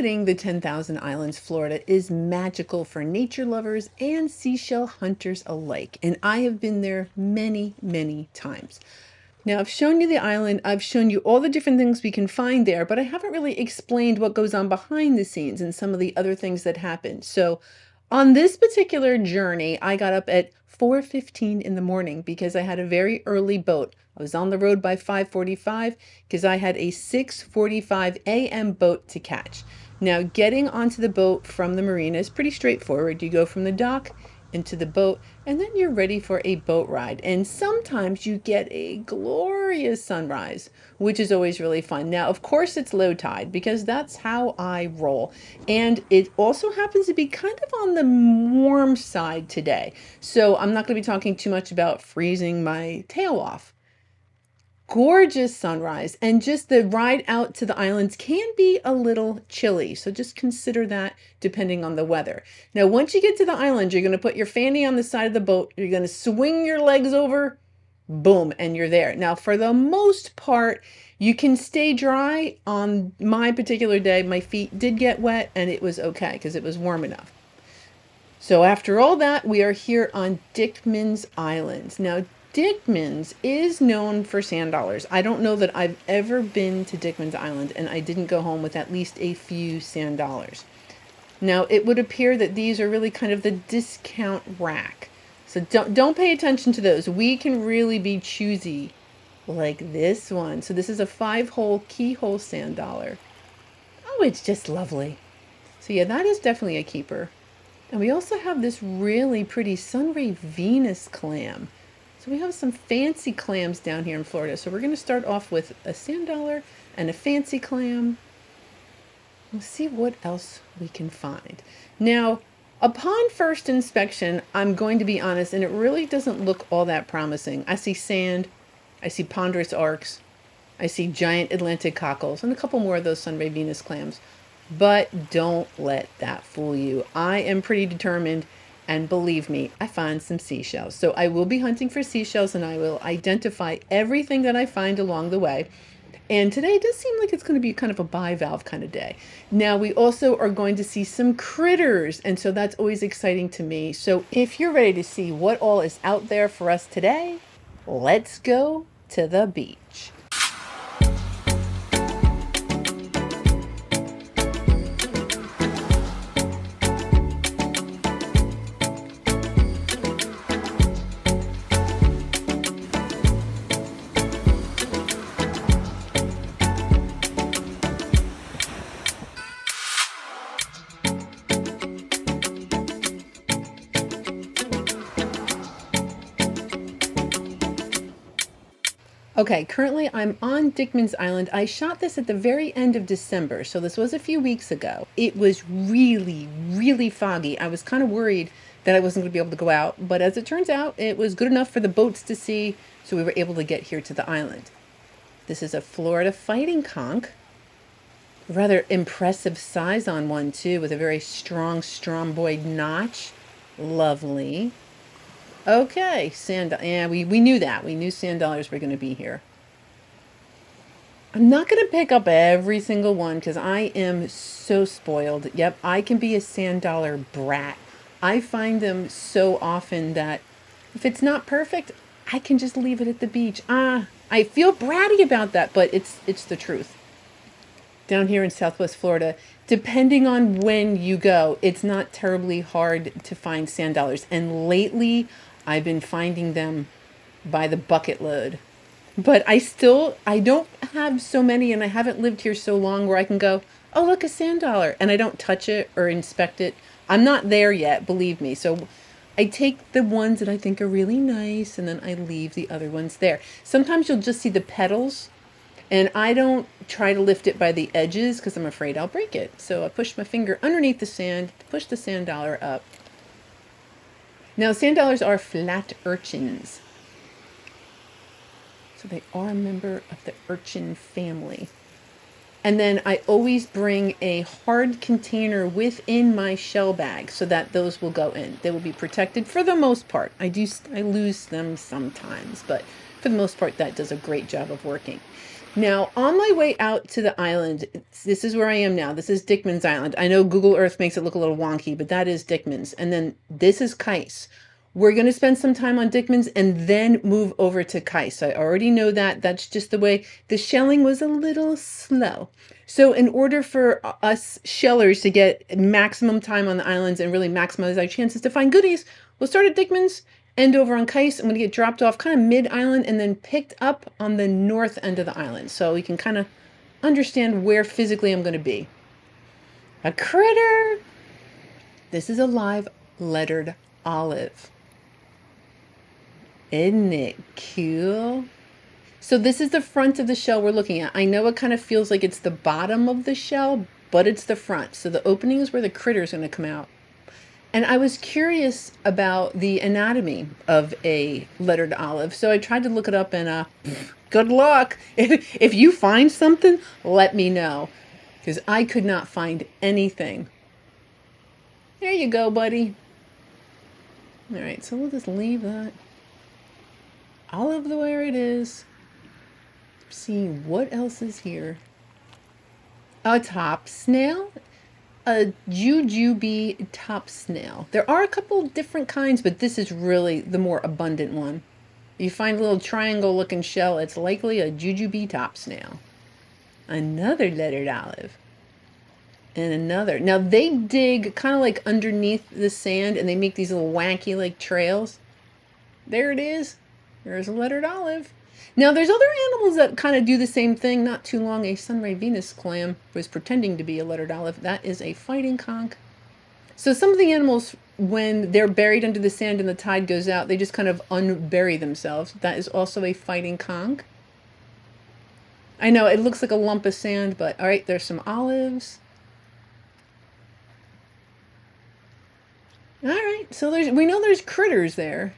Visiting the 10,000 Islands, Florida is magical for nature lovers and seashell hunters alike, and I have been there many, many times. Now, I've shown you the island, I've shown you all the different things we can find there, but I haven't really explained what goes on behind the scenes and some of the other things that happen. So on this particular journey, I got up at 4:15 in the morning because I had a very early boat. I was on the road by 5:45 because I had a 6:45 a.m. boat to catch. Now, getting onto the boat from the marina is pretty straightforward. You go from the dock into the boat, and then you're ready for a boat ride. And sometimes you get a glorious sunrise, which is always really fun. Now, of course, it's low tide because that's how I roll. And it also happens to be kind of on the warm side today. So I'm not going to be talking too much about freezing my tail off. Gorgeous sunrise, and just the ride out to the islands can be a little chilly, so just consider that depending on the weather. Now, once you get to the island, you're going to put your fanny on the side of the boat, you're going to swing your legs over, boom, and you're there. Now, for the most part, you can stay dry. On my particular day, my feet did get wet, and it was okay because it was warm enough. So after all that, we are here on Dickmans Island. Now, Dickmans is known for sand dollars. I don't know that I've ever been to Dickmans Island and I didn't go home with at least a few sand dollars. Now, it would appear that these are really kind of the discount rack. So don't pay attention to those. We can really be choosy like this one. So this is a 5-hole keyhole sand dollar. Oh, it's just lovely. So yeah, that is definitely a keeper. And we also have this really pretty Sunray Venus clam. So we have some fancy clams down here in Florida. So we're going to start off with a sand dollar and a fancy clam. We'll see what else we can find. Now, upon first inspection, I'm going to be honest, and it really doesn't look all that promising. I see sand, I see ponderous arcs, I see giant Atlantic cockles, and a couple more of those Sunray Venus clams. But don't let that fool you. I am pretty determined. And believe me, I find some seashells. So I will be hunting for seashells and I will identify everything that I find along the way. And today does seem like it's going to be kind of a bivalve kind of day. Now, we also are going to see some critters. And so that's always exciting to me. So if you're ready to see what all is out there for us today, let's go to the beach. Okay, currently I'm on Dickmans Island. I shot this at the very end of December, so this was a few weeks ago. It was really, really foggy. I was kind of worried that I wasn't going to be able to go out, but as it turns out, it was good enough for the boats to see, so we were able to get here to the island. This is a Florida fighting conch. Rather impressive size on one, too, with a very strong stromboid notch. Lovely. Okay, yeah, we knew that. We knew sand dollars were going to be here. I'm not going to pick up every single one because I am so spoiled. Yep, I can be a sand dollar brat. I find them so often that if it's not perfect, I can just leave it at the beach. I feel bratty about that, but it's the truth. Down here in Southwest Florida, depending on when you go, it's not terribly hard to find sand dollars. And lately, I've been finding them by the bucket load. But I don't have so many, and I haven't lived here so long where I can go, oh, look, a sand dollar, and I don't touch it or inspect it. I'm not there yet, believe me. So I take the ones that I think are really nice, and then I leave the other ones there. Sometimes you'll just see the petals, and I don't try to lift it by the edges because I'm afraid I'll break it. So I push my finger underneath the sand, push the sand dollar up. Now, sand dollars are flat urchins. So they are a member of the urchin family. And then I always bring a hard container within my shell bag so that those will go in. They will be protected for the most part. I lose them sometimes, but for the most part, that does a great job of working. Now, on my way out to the island, this is where I am now. This is Dickmans Island. I know Google Earth makes it look a little wonky, but that is Dickmans. And then this is Kice. We're going to spend some time on Dickmans and then move over to Kice. I already know that. That's just the way the shelling was a little slow. So in order for us shellers to get maximum time on the islands and really maximize our chances to find goodies, we'll start at Dickmans, end over on Kice. I'm going to get dropped off kind of mid-island and then picked up on the north end of the island. So we can kind of understand where physically I'm going to be. A critter! This is a live lettered olive. Isn't it cool? So this is the front of the shell we're looking at. I know it kind of feels like it's the bottom of the shell, but it's the front. So the opening is where the critter's going to come out. And I was curious about the anatomy of a lettered olive. So I tried to look it up and good luck. If you find something, let me know. Because I could not find anything. There you go, buddy. All right, so we'll just leave that olive the way it is. See what else is here. A top snail. A jujube top snail. There are a couple different kinds, but this is really the more abundant one. If you find a little triangle looking shell, it's likely a jujube top snail. Another lettered olive. And another. Now they dig kind of like underneath the sand and they make these little wacky like trails. There it is. There's a lettered olive. Now, there's other animals that kind of do the same thing. Not too long, a sunray Venus clam was pretending to be a lettered olive. That is a fighting conch. So some of the animals, when they're buried under the sand and the tide goes out, they just kind of unbury themselves. That is also a fighting conch. I know, it looks like a lump of sand, but all right, there's some olives. All right, so we know there's critters there.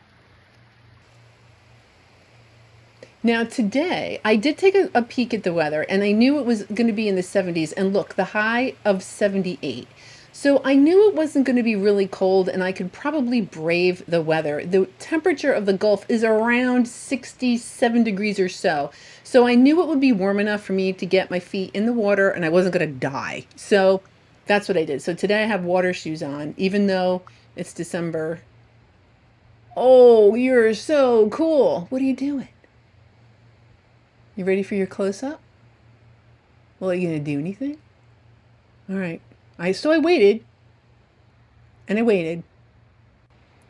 Now today, I did take a peek at the weather and I knew it was going to be in the 70s. And look, the high of 78. So I knew it wasn't going to be really cold and I could probably brave the weather. The temperature of the Gulf is around 67 degrees or so. So I knew it would be warm enough for me to get my feet in the water and I wasn't going to die. So that's what I did. So today I have water shoes on, even though it's December. Oh, you're so cool. What are you doing? You ready for your close-up? Well, are you going to do anything? All right. So I waited. And I waited.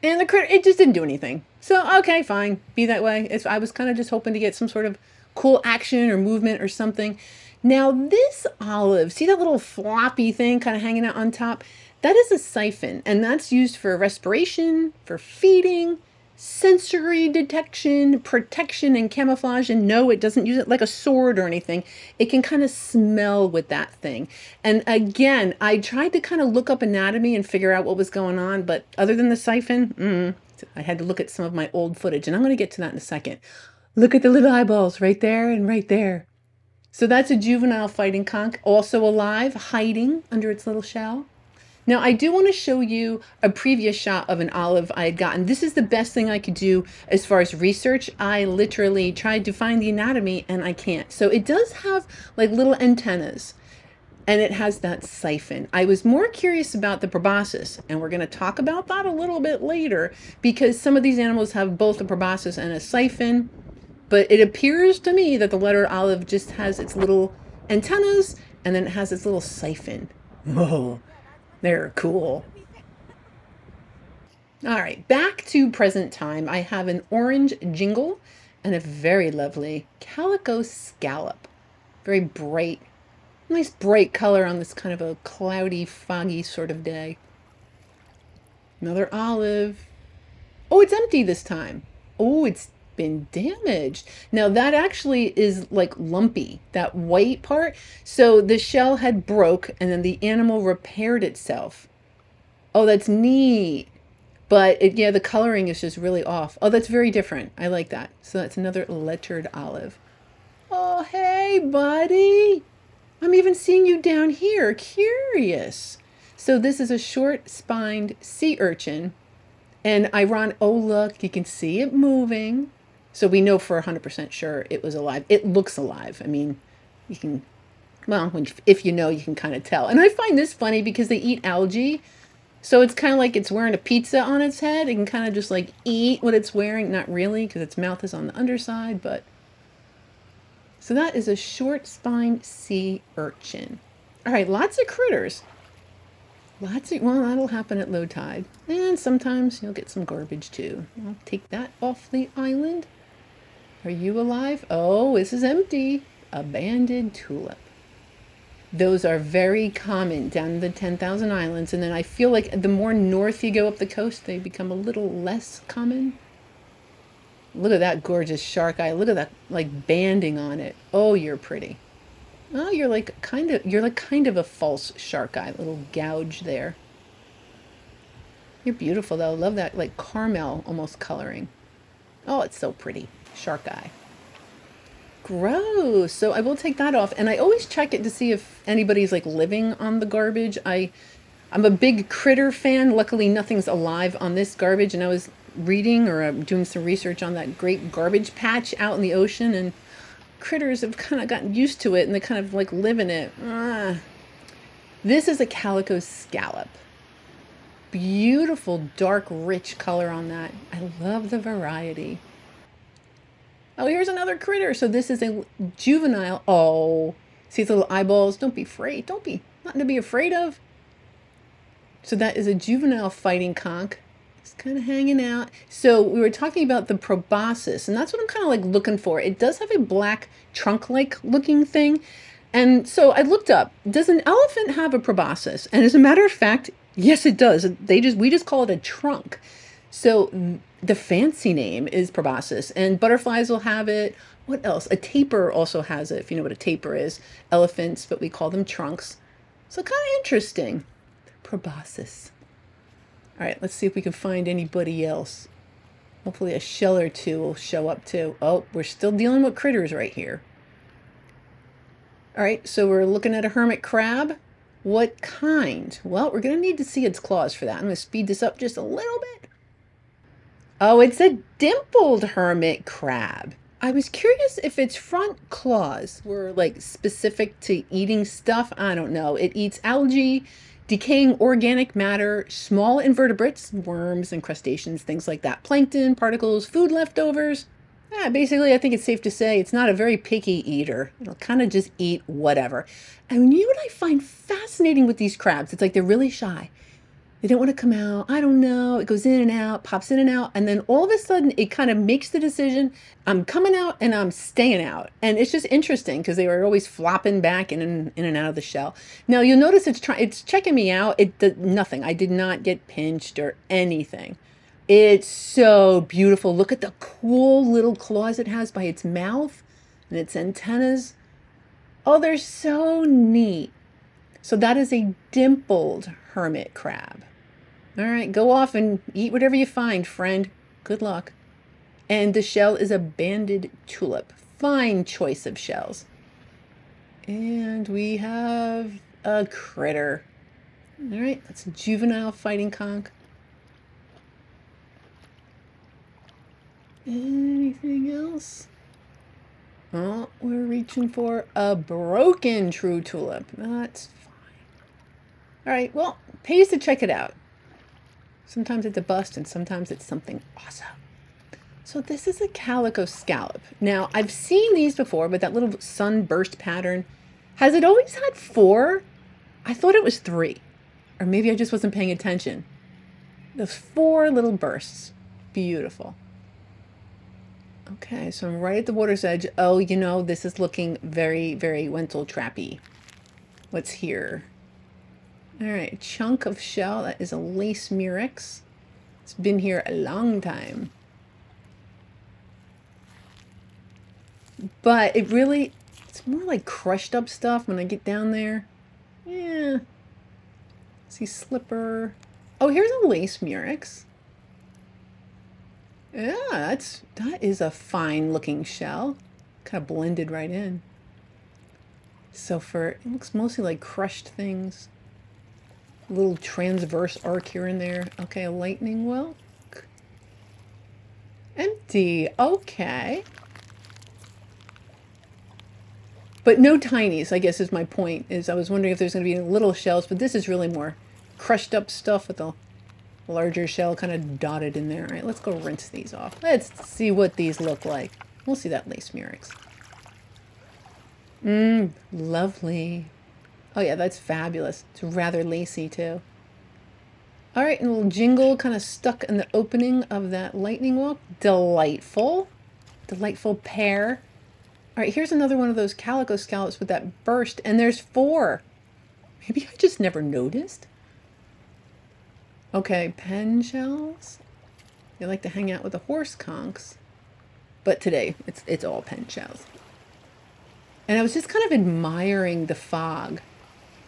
And the critter, it just didn't do anything. So, okay, fine. Be that way. I was kind of just hoping to get some sort of cool action or movement or something. Now, this olive, see that little floppy thing kind of hanging out on top? That is a siphon. And that's used for respiration, for feeding, sensory detection, protection, and camouflage. And no, it doesn't use it like a sword or anything. It can kind of smell with that thing. And again, I tried to kind of look up anatomy and figure out what was going on, but other than the siphon, I had to look at some of my old footage, and I'm going to get to that in a second. Look at the little eyeballs right there and right there. So that's a juvenile fighting conch, also alive, hiding under its little shell. Now, I do want to show you a previous shot of an olive I had gotten. This is the best thing I could do as far as research. I literally tried to find the anatomy and I can't. So it does have like little antennas and it has that siphon. I was more curious about the proboscis, and we're going to talk about that a little bit later because some of these animals have both a proboscis and a siphon. But it appears to me that the lettered olive just has its little antennas and then it has its little siphon. Whoa. They're cool. All right, back to present time. I have an orange jingle and a very lovely calico scallop. Very bright, nice bright color on this kind of a cloudy, foggy sort of day. Another olive. Oh, it's empty this time. Oh, it's been damaged. Now that actually is like lumpy, that white part. So the shell had broke and then the animal repaired itself. Oh, that's neat. But yeah, the coloring is just really off. Oh, that's very different. I like that. So that's another lettered olive. Oh, hey, buddy. I'm even seeing you down here. Curious. So this is a short-spined sea urchin. And oh, look, you can see it moving. So we know for 100% sure it was alive. It looks alive. I mean, you can, well, if you know, you can kind of tell. And I find this funny because they eat algae. So it's kind of like it's wearing a pizza on its head. It can kind of just like eat what it's wearing. Not really, because its mouth is on the underside, but. So that is a short-spined sea urchin. All right, lots of critters. Well, that'll happen at low tide. And sometimes you'll get some garbage too. I'll take that off the island. Are you alive? Oh, this is empty. A banded tulip. Those are very common down in the 10,000 islands. And then I feel like the more north you go up the coast, they become a little less common. Look at that gorgeous shark eye. Look at that like banding on it. Oh, you're pretty. Oh, you're like kind of a false shark eye, little gouge there. You're beautiful though. Love that like caramel almost coloring. Oh, it's so pretty. Shark eye. Gross. So I will take that off, and I always check it to see if anybody's like living on the garbage. I'm a big critter fan. Luckily, nothing's alive on this garbage, and I was reading or doing some research on that great garbage patch out in the ocean, and critters have kind of gotten used to it, and they kind of like live in it. This is a calico scallop. Beautiful, dark, rich color on that. I love the variety. Oh, here's another critter. So this is a juvenile. Oh, see its little eyeballs? Don't be afraid. Don't be. Nothing to be afraid of. So that is a juvenile fighting conch. It's kind of hanging out. So we were talking about the proboscis, and that's what I'm kind of like looking for. It does have a black trunk-like looking thing. And so I looked up, does an elephant have a proboscis? And as a matter of fact, yes, it does. We just call it a trunk. So the fancy name is proboscis, and butterflies will have it. What else? A tapir also has it, if you know what a tapir is. Elephants, but we call them trunks. So kind of interesting. Proboscis. All right, let's see if we can find anybody else. Hopefully a shell or two will show up too. Oh, we're still dealing with critters right here. All right, so we're looking at a hermit crab. What kind? Well, we're going to need to see its claws for that. I'm going to speed this up just a little bit. Oh, it's a dimpled hermit crab. I was curious if its front claws were like specific to eating stuff. I don't know. It eats algae, decaying organic matter, small invertebrates, worms and crustaceans, things like that. Plankton, particles, food leftovers. Yeah, basically, I think it's safe to say it's not a very picky eater. It'll kind of just eat whatever. And you know what I find fascinating with these crabs? It's like they're really shy. They don't want to come out. I don't know. It goes in and out, pops in and out. And then all of a sudden, it kind of makes the decision, I'm coming out and I'm staying out. And it's just interesting because they were always flopping back in and out of the shell. Now, you'll notice it's checking me out. It did nothing. I did not get pinched or anything. It's so beautiful. Look at the cool little claws it has by its mouth and its antennas. Oh, they're so neat. So that is a dimpled hermit crab. All right, go off and eat whatever you find, friend. Good luck. And the shell is a banded tulip. Fine choice of shells. And we have a critter. All right, that's a juvenile fighting conch. Anything else? Oh, we're reaching for a broken true tulip. That's fine. All right, well, pays to check it out. Sometimes it's a bust and sometimes it's something awesome. So this is a calico scallop. Now, I've seen these before, but that little sunburst pattern, has it always had 4? I thought it was 3. Or maybe I just wasn't paying attention. Those 4 little bursts. Beautiful. Okay, so I'm right at the water's edge. Oh, you know, this is looking very, very Wenzel trappy. What's here? All right, a chunk of shell. That is a lace murex. It's been here a long time. But it's more like crushed up stuff when I get down there. Yeah. See slipper. Oh, here's a lace murex. Yeah, that is a fine looking shell. Kind of blended right in. So it looks mostly like crushed things. A little transverse arc here and there. Okay, a lightning whelk. Empty. Okay. But no tinies, I guess is my point. Is I was wondering if there's going to be any little shells, but this is really more crushed up stuff with the larger shell kind of dotted in there. All right, let's go rinse these off. Let's see what these look like. We'll see that lace murex. Lovely. Oh yeah, that's fabulous. It's rather lacy too. All right, and a little jingle kind of stuck in the opening of that lightning walk. Delightful. Delightful pair. All right, here's another one of those calico scallops with that burst, and there's 4. Maybe I just never noticed. Okay, pen shells. They like to hang out with the horse conchs, but today it's all pen shells. And I was just kind of admiring the fog,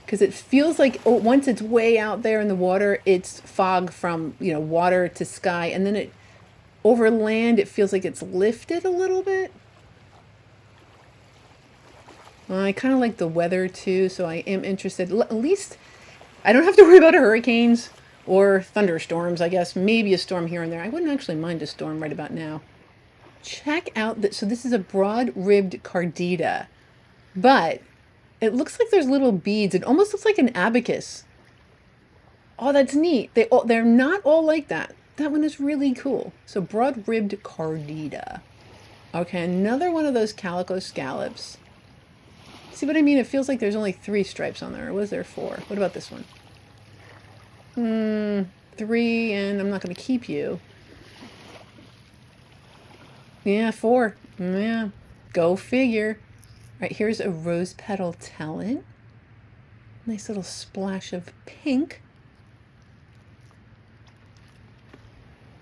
because it feels like once it's way out there in the water, it's fog from water to sky, and then over land it feels like it's lifted a little bit. I kind of like the weather too, so I am interested. At least I don't have to worry about hurricanes or thunderstorms, I guess. Maybe a storm here and there. I wouldn't actually mind a storm right about now. Check out that. So this is a broad-ribbed cardita, but it looks like there's little beads. It almost looks like an abacus. Oh, that's neat. They're not all like that. That one is really cool. So broad-ribbed cardita. Okay, another one of those calico scallops. See what I mean? It feels like there's only 3 stripes on there. Or was there 4? What about this one? 3, and I'm not going to keep you. Yeah, 4. Yeah, go figure. All right, here's a rose petal talon. Nice little splash of pink.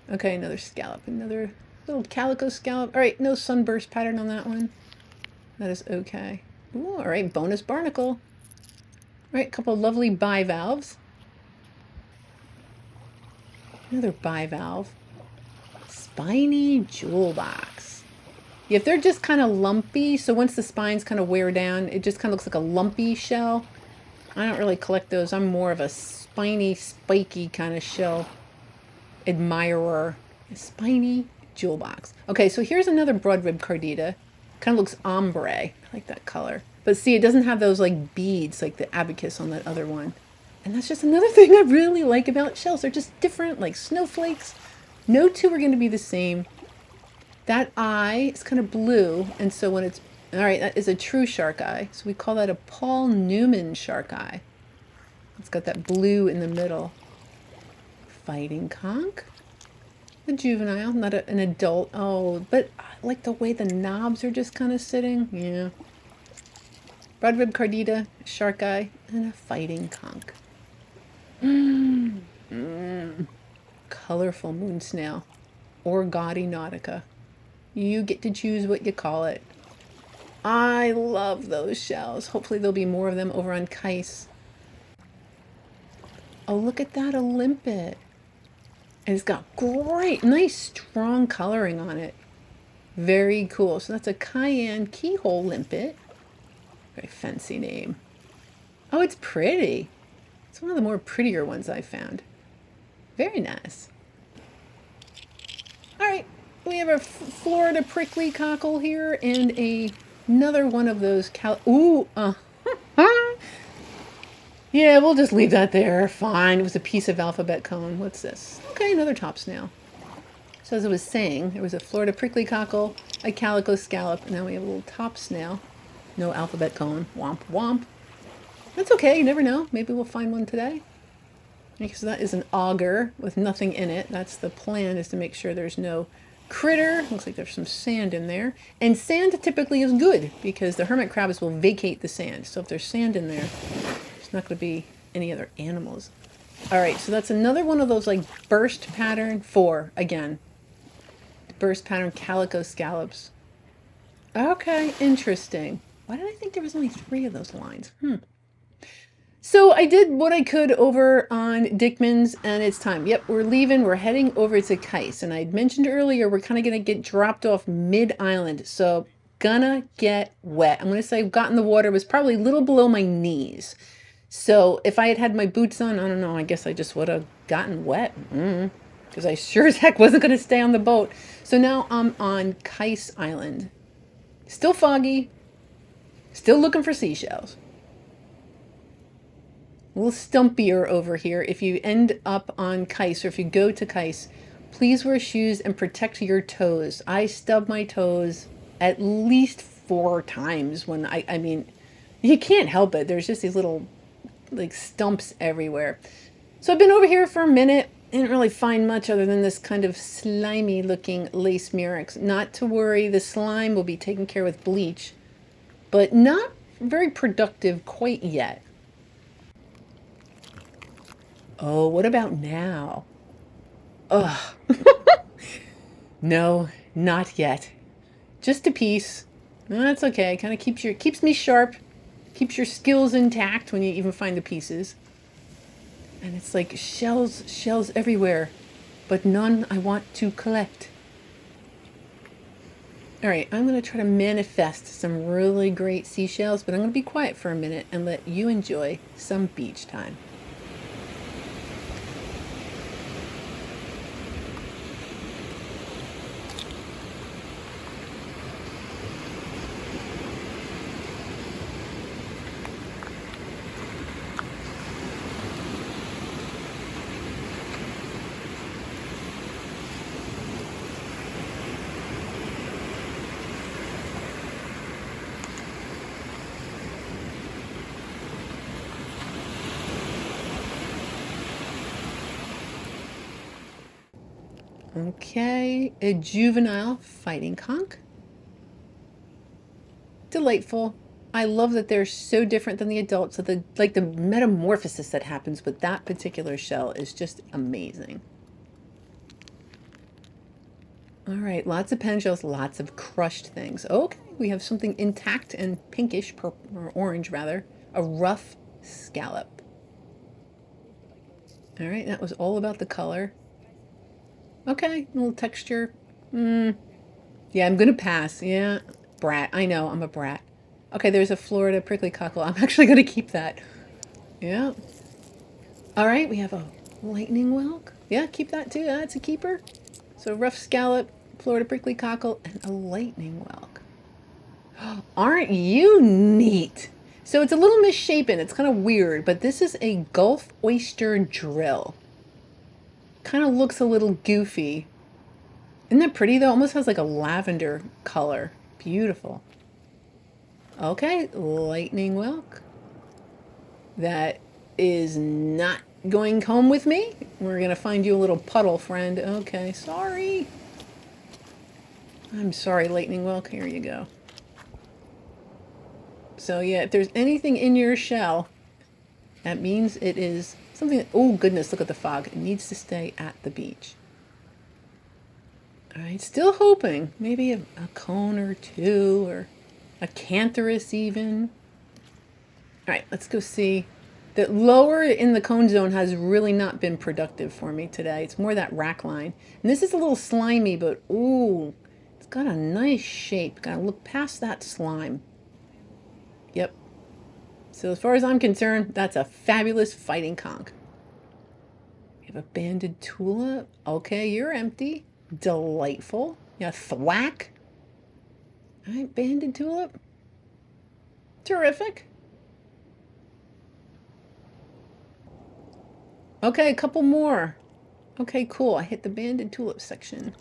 Okay, another scallop. Another little calico scallop. All right, no sunburst pattern on that one. That is okay. Ooh, all right, bonus barnacle. All right, a couple of lovely bivalves. Another bivalve. Spiny jewel box. Yeah, if they're just kind of lumpy, so once the spines kind of wear down, it just kind of looks like a lumpy shell. I don't really collect those. I'm more of a spiny, spiky kind of shell admirer. A spiny jewel box. Okay, so here's another broad-ribbed cardita. Kind of looks ombre. I like that color. But see, it doesn't have those like beads like the abacus on that other one. And that's just another thing I really like about shells. They're just different, like snowflakes. No 2 are going to be the same. That eye is kind of blue, and so when it's... All right, that is a true shark eye. So we call that a Paul Newman shark eye. It's got that blue in the middle. Fighting conch. A juvenile, not an adult. Oh, but I like the way the knobs are just kind of sitting. Yeah. Broad-ribbed cardita, shark eye, and a fighting conch. Colorful moon snail, or gaudy nautica. You get to choose what you call it. I love those shells. Hopefully there'll be more of them over on Kice. Oh, look at that, a limpet. And it's got great, nice, strong coloring on it. Very cool. So that's a cayenne keyhole limpet. Very fancy name. Oh, it's pretty. It's one of the more prettier ones I've found. Very nice. All right, we have a Florida prickly cockle here and another one of those Yeah, we'll just leave that there. Fine. It was a piece of alphabet cone. What's this? Okay, another top snail. So as I was saying, there was a Florida prickly cockle, a calico scallop, and now we have a little top snail. No alphabet cone. Womp womp. That's okay. You never know. Maybe we'll find one today. Because that is an auger with nothing in it. That's the plan, is to make sure there's no critter. Looks like there's some sand in there. And sand typically is good because the hermit crabs will vacate the sand. So if there's sand in there, there's not going to be any other animals. All right, so that's another one of those like burst pattern 4 again. Burst pattern calico scallops. Okay, interesting. Why did I think there was only 3 of those lines? So I did what I could over on Dickmans, and it's time. Yep, we're leaving. We're heading over to Kice. And I mentioned earlier, we're kind of going to get dropped off mid-island. So gonna get wet. I'm going to say I've gotten the water. It was probably a little below my knees. So if I had had my boots on, I don't know, I guess I just would have gotten wet. because I sure as heck wasn't going to stay on the boat. So now I'm on Kice Island. Still foggy, still looking for seashells. A little stumpier over here. If you end up on Kice, or if you go to Kice, please wear shoes and protect your toes. I stubbed my toes at least 4 times when I mean, you can't help it. There's just these little like stumps everywhere. So I've been over here for a minute. Didn't really find much other than this kind of slimy looking lace murex. Not to worry, the slime will be taken care with bleach, but not very productive quite yet. Oh, what about now? Ugh. No, not yet. Just a piece. No, that's okay. Kind of keeps me sharp, keeps your skills intact when you even find the pieces. And it's like shells everywhere, but none I want to collect. All right, I'm going to try to manifest some really great seashells, but I'm going to be quiet for a minute and let you enjoy some beach time. Okay, a juvenile fighting conch. Delightful. I love that they're so different than the adults. So the metamorphosis that happens with that particular shell is just amazing. All right, lots of pen shells, lots of crushed things. Okay, we have something intact and pinkish, purple, or orange rather, a rough scallop. All right, that was all about the color. Okay, a little texture. Yeah, I'm gonna pass. Yeah, brat. I know, I'm a brat. Okay, there's a Florida prickly cockle. I'm actually gonna keep that. Yeah. All right, we have a lightning whelk. Yeah, keep that too. That's a keeper. So rough scallop, Florida prickly cockle, and a lightning whelk. Aren't you neat? So it's a little misshapen. It's kind of weird, but this is a Gulf oyster drill. Kind of looks a little goofy. Isn't that pretty though? Almost has like a lavender color. Beautiful. Okay, lightning whelk. That is not going home with me. We're going to find you a little puddle, friend. Okay, sorry. I'm sorry, lightning whelk. Here you go. So yeah, if there's anything in your shell, that means it is something that, oh goodness, look at the fog. It needs to stay at the beach. All right, still hoping. Maybe a cone or two, or a cantharus even. All right, let's go see. The lower in the cone zone has really not been productive for me today. It's more that rack line. And this is a little slimy, but ooh, it's got a nice shape. Gotta look past that slime. Yep. So as far as I'm concerned, that's a fabulous fighting conch. We have a banded tulip. Okay, you're empty. Delightful. Yeah, thwack. All right, banded tulip. Terrific. Okay, a couple more. Okay, cool. I hit the banded tulip section.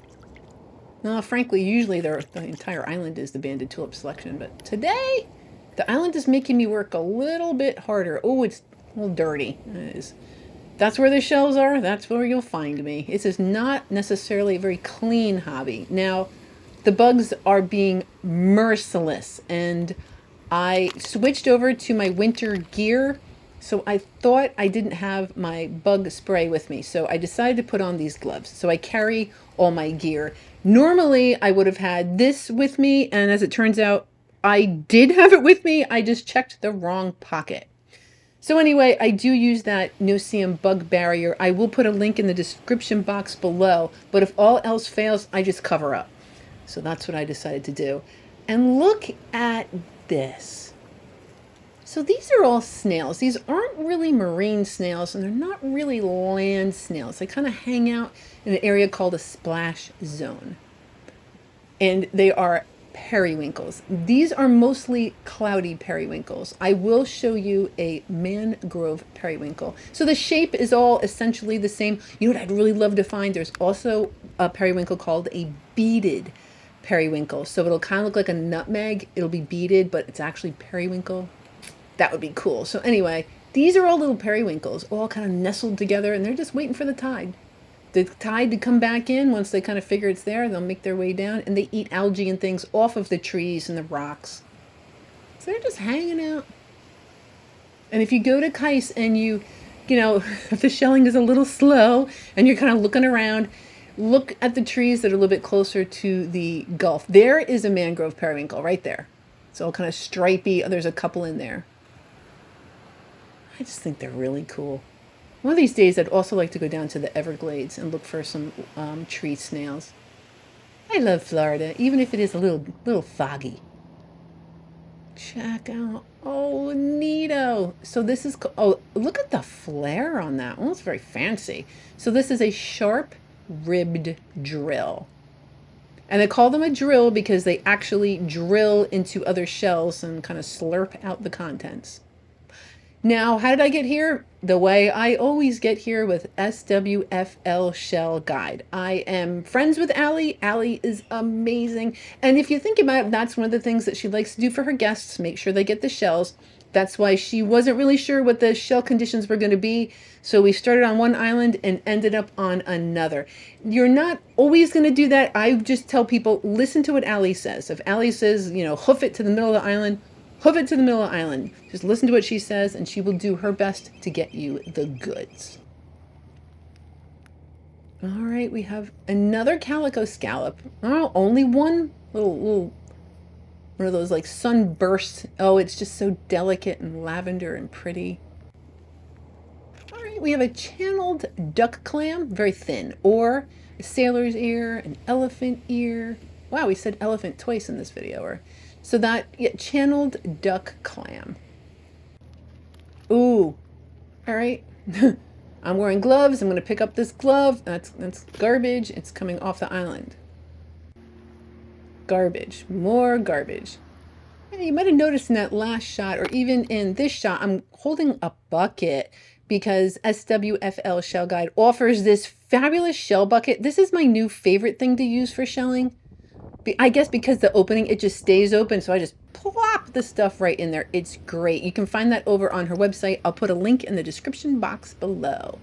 No, frankly, usually the entire island is the banded tulip selection, but today the island is making me work a little bit harder. Oh, it's a little dirty. It is. That's where the shells are. That's where you'll find me. This is not necessarily a very clean hobby. Now, the bugs are being merciless, and I switched over to my winter gear. So I thought I didn't have my bug spray with me. So I decided to put on these gloves. So I carry all my gear. Normally I would have had this with me. And as it turns out, I did have it with me. I just checked the wrong pocket. So anyway, I do use that no-see-um bug barrier. I will put a link in the description box below. But if all else fails, I just cover up. So that's what I decided to do. And look at this. So these are all snails. These aren't really marine snails, and they're not really land snails. They kind of hang out in an area called a splash zone. And they are periwinkles. These are mostly cloudy periwinkles. I will show you a mangrove periwinkle. So the shape is all essentially the same. You know what I'd really love to find? There's also a periwinkle called a beaded periwinkle. So it'll kind of look like a nutmeg. It'll be beaded, but it's actually periwinkle. That would be cool. So anyway, these are all little periwinkles, all kind of nestled together, and they're just waiting for the tide to come back in. Once they kind of figure it's there, they'll make their way down, and they eat algae and things off of the trees and the rocks. So they're just hanging out. And if you go to Kice and you know, if the shelling is a little slow and you're kind of looking around, look at the trees that are a little bit closer to the Gulf. There is a mangrove periwinkle right there. It's all kind of stripy. Oh, there's a couple in there. I just think they're really cool. One of these days, I'd also like to go down to the Everglades and look for some tree snails. I love Florida, even if it is a little foggy. Check out, oh, neato. So this is, oh, look at the flare on that. Oh, it's very fancy. So this is a sharp ribbed drill. And they call them a drill because they actually drill into other shells and kind of slurp out the contents. Now, how did I get here? The way I always get here, with SWFL Shell Guide. I am friends with Allie. Allie is amazing. And if you think about it, that's one of the things that she likes to do for her guests, make sure they get the shells. That's why she wasn't really sure what the shell conditions were going to be. So we started on one island and ended up on another. You're not always going to do that. I just tell people, listen to what Allie says. If Allie says, you know, hoof it to the middle of the island, hoof it to the middle of the island. Just listen to what she says, and she will do her best to get you the goods. All right, we have another calico scallop. Oh, only one little one of those like sunbursts. Oh, it's just so delicate and lavender and pretty. All right, we have a channeled duck clam, very thin, or a sailor's ear, an elephant ear. Wow, we said elephant twice in this video. Or so that, yeah, channeled duck clam. Ooh, all right. I'm wearing gloves. I'm going to pick up this glove. That's garbage. It's coming off the island. Garbage, more garbage. Yeah, you might have noticed in that last shot, or even in this shot, I'm holding a bucket because SWFL Shell Guide offers this fabulous shell bucket. This is my new favorite thing to use for shelling. I guess because the opening, it just stays open. So I just plop the stuff right in there. It's great. You can find that over on her website. I'll put a link in the description box below.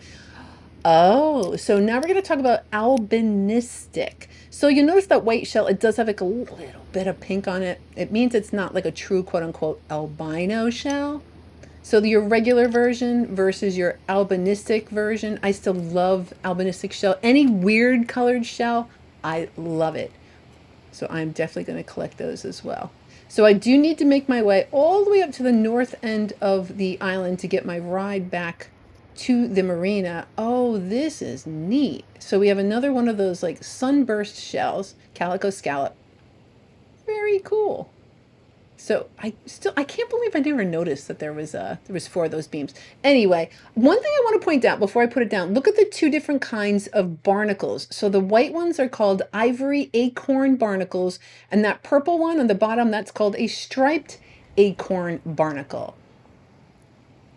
Oh, so now we're going to talk about albinistic. So you notice that white shell, it does have like a little bit of pink on it. It means it's not like a true quote unquote albino shell. So your regular version versus your albinistic version. I still love albinistic shell. Any weird colored shell, I love it. So I'm definitely going to collect those as well. So I do need to make my way all the way up to the north end of the island to get my ride back to the marina. Oh, this is neat. So we have another one of those like sunburst shells, calico scallop. Very cool. So I can't believe I never noticed that there was 4 of those beams. Anyway, one thing I want to point out before I put it down, look at the 2 different kinds of barnacles. So the white ones are called ivory acorn barnacles, and that purple one on the bottom, that's called a striped acorn barnacle.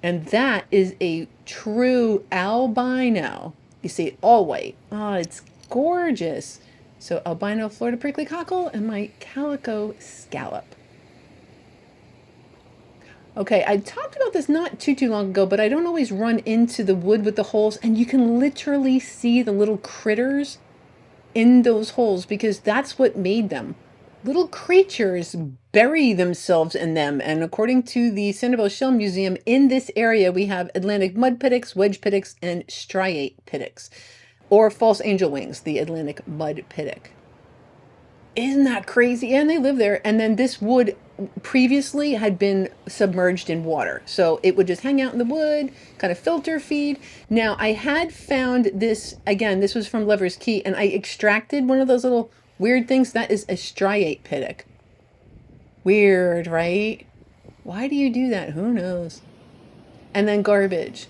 And that is a true albino. You see, all white. Oh, it's gorgeous. So albino Florida prickly cockle and my calico scallop. Okay, I talked about this not too long ago, but I don't always run into the wood with the holes, and you can literally see the little critters in those holes because that's what made them. Little creatures bury themselves in them, and according to the Sanibel Shell Museum, in this area we have Atlantic mud piddocks, wedge piddocks, and striate piddocks, or false angel wings, the Atlantic mud piddock. Isn't that crazy? And they live there. And then this wood previously had been submerged in water. So it would just hang out in the wood, kind of filter feed. Now I had found this, again, this was from Lover's Key, and I extracted one of those little weird things. That is a striate piddock. Weird, right? Why do you do that? Who knows? And then garbage.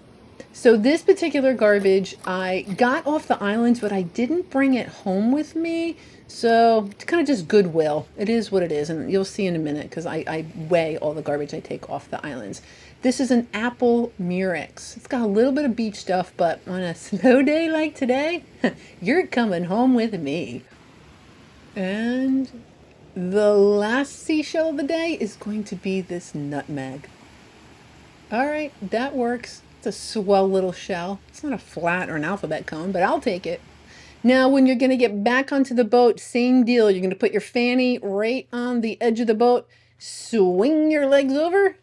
So this particular garbage I got off the islands, but I didn't bring it home with me. So it's kind of just goodwill. It is what it is. And you'll see in a minute because I weigh all the garbage I take off the islands. This is an apple murex. It's got a little bit of beach stuff, but on a snow day like today, you're coming home with me. And the last seashell of the day is going to be this nutmeg. All right, that works. It's a swell little shell. It's not a flat or an alphabet cone, but I'll take it. Now, when you're going to get back onto the boat, same deal. You're going to put your fanny right on the edge of the boat, swing your legs over,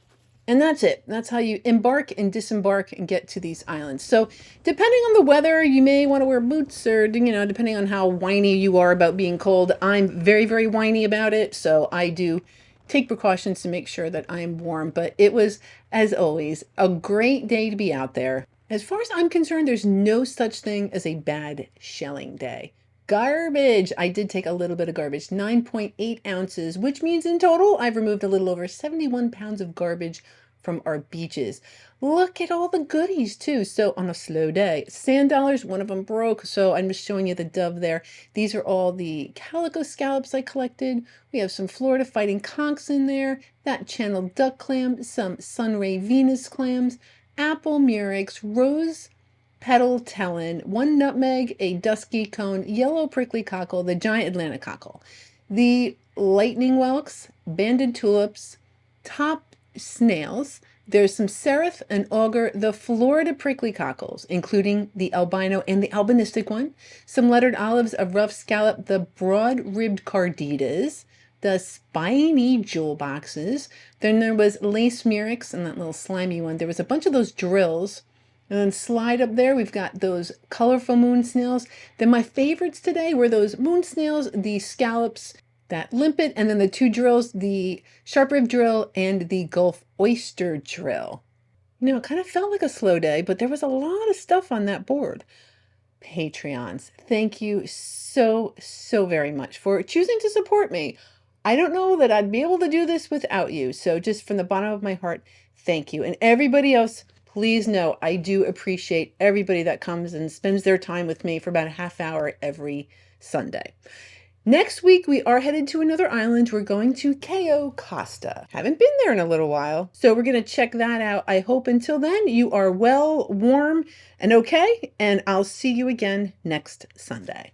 and that's it. That's how you embark and disembark and get to these islands. So depending on the weather, you may want to wear boots or, depending on how whiny you are about being cold. I'm very, very whiny about it. So I do take precautions to make sure that I am warm. But it was, as always, a great day to be out there. As far as I'm concerned, there's no such thing as a bad shelling day. Garbage. I did take a little bit of garbage, 9.8 ounces, which means in total, I've removed a little over 71 pounds of garbage from our beaches. Look at all the goodies too. So on a slow day, sand dollars, one of them broke. So I'm just showing you the dove there. These are all the calico scallops I collected. We have some Florida fighting conchs in there, that channel duck clam, some sunray Venus clams, apple murex, rose petal talon, one nutmeg, a dusky cone, yellow prickly cockle, the giant Atlantic cockle, the lightning whelks, banded tulips, top snails. There's some seraph and augur, the Florida prickly cockles, including the albino and the albinistic one, some lettered olives, a rough scallop, the broad-ribbed carditas, the spiny jewel boxes. Then there was lace murex and that little slimy one. There was a bunch of those drills. And then slide up there, we've got those colorful moon snails. Then my favorites today were those moon snails, the scallops, that limpet, and then the two drills, the sharp rib drill and the Gulf oyster drill. It kind of felt like a slow day, but there was a lot of stuff on that board. Patreons, thank you so, so very much for choosing to support me. I don't know that I'd be able to do this without you. So just from the bottom of my heart, thank you. And everybody else, please know I do appreciate everybody that comes and spends their time with me for about a half hour every Sunday. Next week, we are headed to another island. We're going to Cayo Costa. Haven't been there in a little while, so we're going to check that out. I hope until then you are well, warm, and okay, and I'll see you again next Sunday.